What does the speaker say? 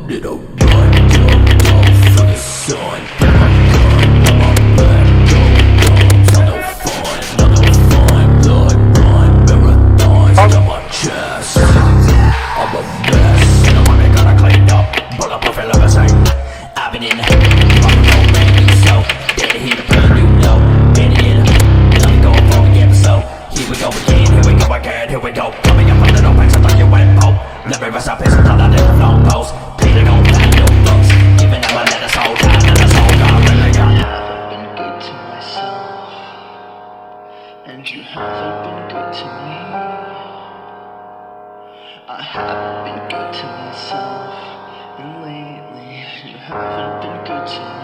little run, go for the sun. Get my gun on my back, go, no fun, no fun. Blood run, marathons down my chest. I'm a mess, and I'm gonna clean up. Bulletproof and limousine. I've been in, I'm making so. Dead here to burn, you know. Been in, nothing going for the episode. Here we go again, here we go again, here we go. Coming up on the no packs, I thought you went pope. Let me rest up, it's a ton of different long posts. Peter gon' find new books. Giving them a letter soul, time, and a soul, God, really got. I haven't been good to myself, and you haven't been good to me. I haven't been good to myself, and lately you haven't been good to me.